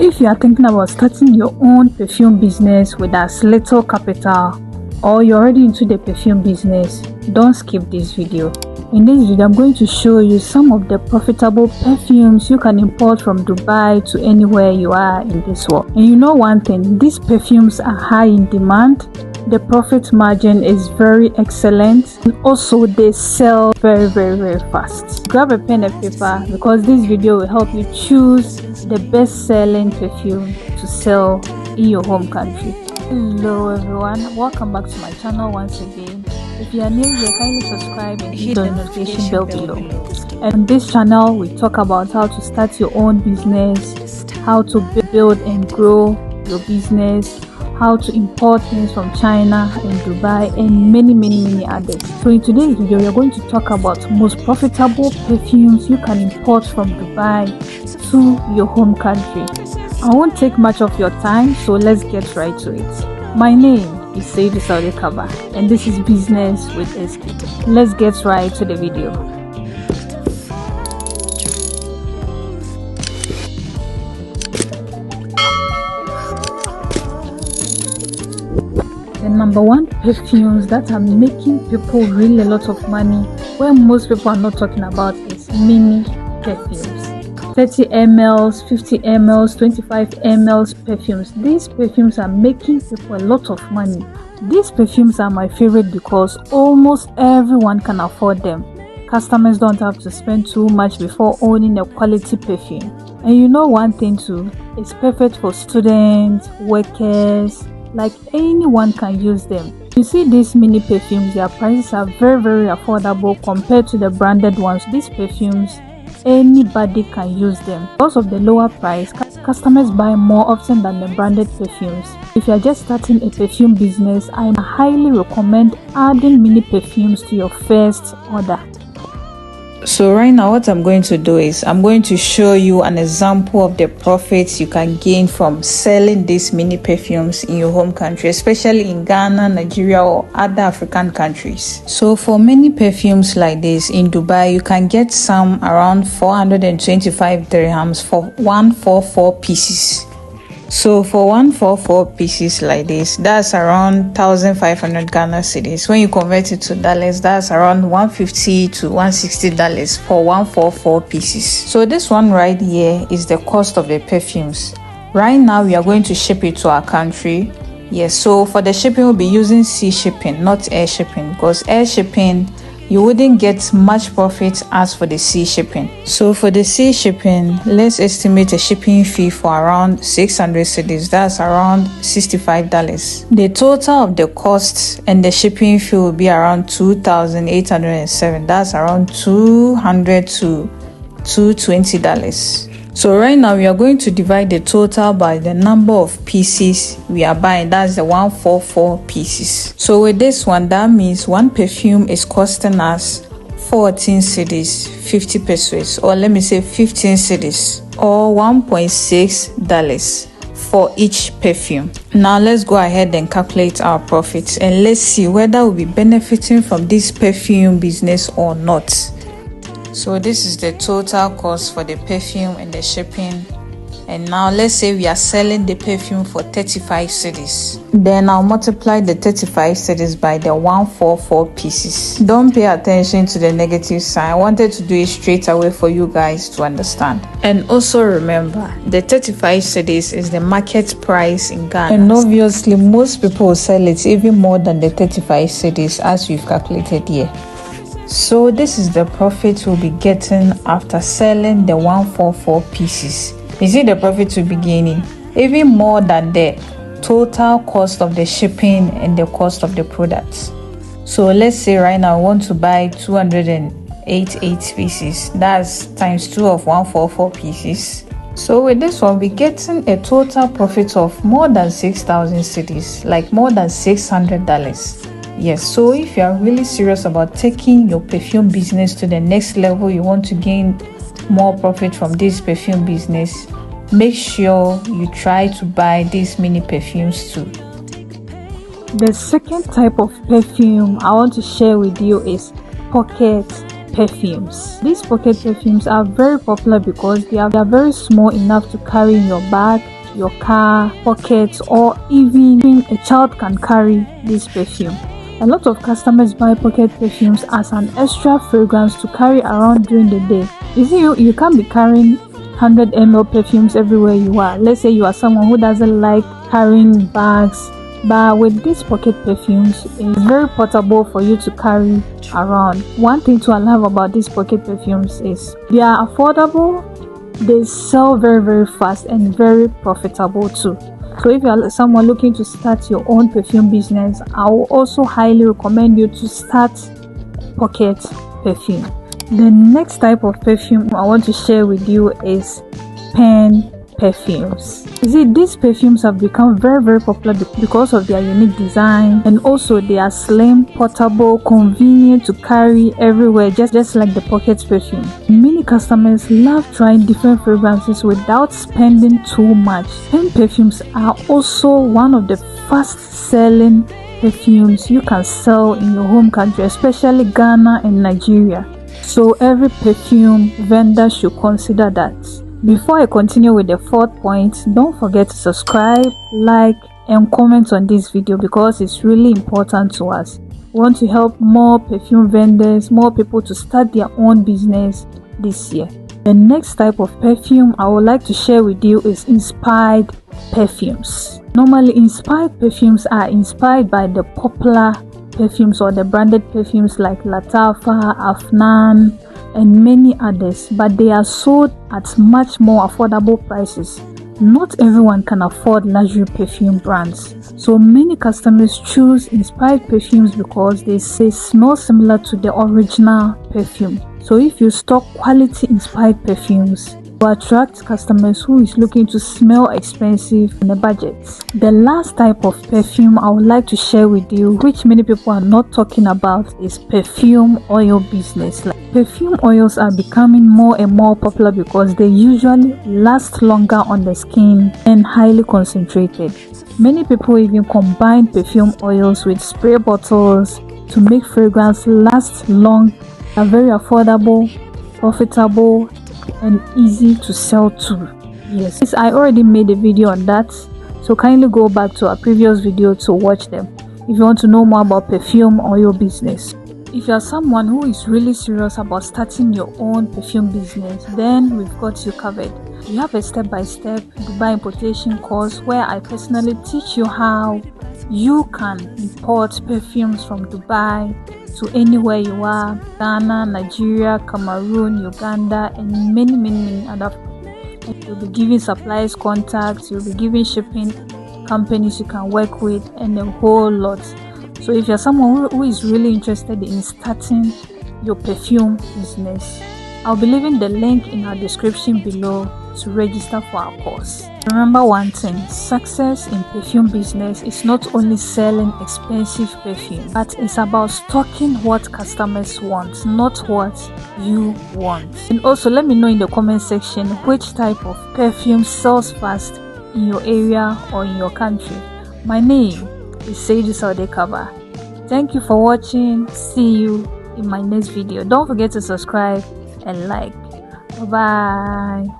If you are thinking about starting your own perfume business with as little capital, or you're already into the perfume business, don't skip this video. In this video, I'm going to show you some of the profitable perfumes you can import from Dubai to anywhere you are in this world. And you know one thing, these perfumes are high in demand. The profit margin is very excellent, and also they sell very fast. Grab a pen and paper because this video will help you choose the best selling perfume to sell in your home country. Hello everyone, welcome back to my channel once again. If you are new here, kindly subscribe and hit the notification bell below. And on this channel we talk about how to start your own business, how to build and grow your business, how to import things from China and Dubai, and many others. So in today's video, we are going to talk about most profitable perfumes you can import from Dubai to your home country. I won't take much of your time, so let's get right to it. My name is Saidi Saudi Kaba, and this is Business with SK. Let's get right to the video. The number one perfumes that are making people really a lot of money, where most people are not talking about, is mini perfumes. 30 ml, 50 ml, 25 ml perfumes. These perfumes are making people a lot of money. These perfumes are my favorite because almost everyone can afford them. Customers don't have to spend too much before owning a quality perfume. And you know one thing too, it's perfect for students, workers, like anyone can use them. You see these mini perfumes, their prices are very affordable compared to the branded ones. These perfumes, anybody can use them. Because of the lower price, customers buy more often than the branded perfumes. If you are just starting a perfume business, I highly recommend adding mini perfumes to your first order. So right now what I'm going to do is I'm going to show you an example of the profits you can gain from selling these mini perfumes in your home country, especially in Ghana, Nigeria, or other African countries. So for many perfumes like this in Dubai, you can get some around 425 dirhams for 144 pieces. So for 144 pieces like this, that's around 1,500 Ghana cedis. When you convert it to dollars, that's around $150 to $160 for 144 pieces. So this one right here is the cost of the perfumes. Right now we are going to ship it to our country. Yes, so for the shipping we'll be using sea shipping, not air shipping, because air shipping you wouldn't get much profit as for the sea shipping. So for the sea shipping, let's estimate a shipping fee for around 600 cedis. That's around $65. The total of the costs and the shipping fee will be around 2,807. That's around $200 to $220. So right now we are going to divide the total by the number of pieces we are buying. That's the 144 pieces. So with this one, that means one perfume is costing us 14 cedis, 50 pesos, or let me say 15 cedis, or $1.6 for each perfume. Now let's go ahead and calculate our profits, and let's see whether we'll be benefiting from this perfume business or not. So this is the total cost for the perfume and the shipping. And now let's say we are selling the perfume for 35 cedis. Then I'll multiply the 35 cedis by the 144 pieces. Don't pay attention to the negative sign. I wanted to do it straight away for you guys to understand. And also remember, the 35 cedis is the market price in Ghana. And obviously most people will sell it even more than the 35 cedis as we've calculated here. So this is the profit we'll be getting after selling the 144 pieces. You see the profit we'll be gaining even more than the total cost of the shipping and the cost of the products. So let's say right now I want to buy 288 pieces. That's times 2 of 144 pieces. So with this one, we're getting a total profit of more than 6,000 cedis, like more than $600. Yes, so if you are really serious about taking your perfume business to the next level, you want to gain more profit from this perfume business, make sure you try to buy these mini perfumes too. The second type of perfume I want to share with you is pocket perfumes. These pocket perfumes are very popular because they are very small enough to carry in your bag, your car, pockets, or even a child can carry this perfume. A lot of customers buy pocket perfumes as an extra fragrance to carry around during the day. You see, you can't be carrying 100 ml perfumes everywhere you are. Let's say you are someone who doesn't like carrying bags, but with these pocket perfumes, it's very portable for you to carry around. One thing to love about these pocket perfumes is they are affordable, they sell very fast, and very profitable too. So if you are someone looking to start your own perfume business, I will also highly recommend you to start pocket perfume. The next type of perfume I want to share with you is pen perfumes. You see, these perfumes have become very popular because of their unique design, and also they are slim, portable, convenient to carry everywhere, just like the pocket perfume. Many customers love trying different fragrances without spending too much. Pen perfumes are also one of the fast selling perfumes you can sell in your home country, especially Ghana and Nigeria. So every perfume vendor should consider that. Before I continue with the fourth point, don't forget to subscribe, like, and comment on this video because it's really important to us. We want to help more perfume vendors, more people to start their own business this year. The next type of perfume I would like to share with you is inspired perfumes. Normally, inspired perfumes are inspired by the popular perfumes or the branded perfumes like Latafa, Afnan, and many others, but they are sold at much more affordable prices. Not everyone can afford luxury perfume brands, so many customers choose inspired perfumes because they smell similar to the original perfume. So if you stock quality inspired perfumes, you attract customers who is looking to smell expensive on a budget. The last type of perfume I would like to share with you, which many people are not talking about, is perfume oil business. Perfume oils are becoming more and more popular because they usually last longer on the skin and highly concentrated. Many people even combine perfume oils with spray bottles to make fragrance last long. Are very affordable, profitable, and easy to sell too. Yes, I already made a video on that, so kindly go back to our previous video to watch them if you want to know more about perfume oil business. If you are someone who is really serious about starting your own perfume business, then we've got you covered. We have a step-by-step Dubai importation course where I personally teach you how you can import perfumes from Dubai to anywhere you are: Ghana, Nigeria, Cameroon, Uganda, and many other. You'll be giving suppliers contacts, you'll be giving shipping companies you can work with, and a whole lot. So if you're someone who is really interested in starting your perfume business, I'll be leaving the link in our description below to register for our course. Remember one thing: success in perfume business is not only selling expensive perfume, but it's about stocking what customers want, not what you want. And also let me know in the comment section which type of perfume sells fast in your area or in your country. My name is Seydu Saudekaba. Thank you for watching. See you in my next video. Don't forget to subscribe and like. Bye bye.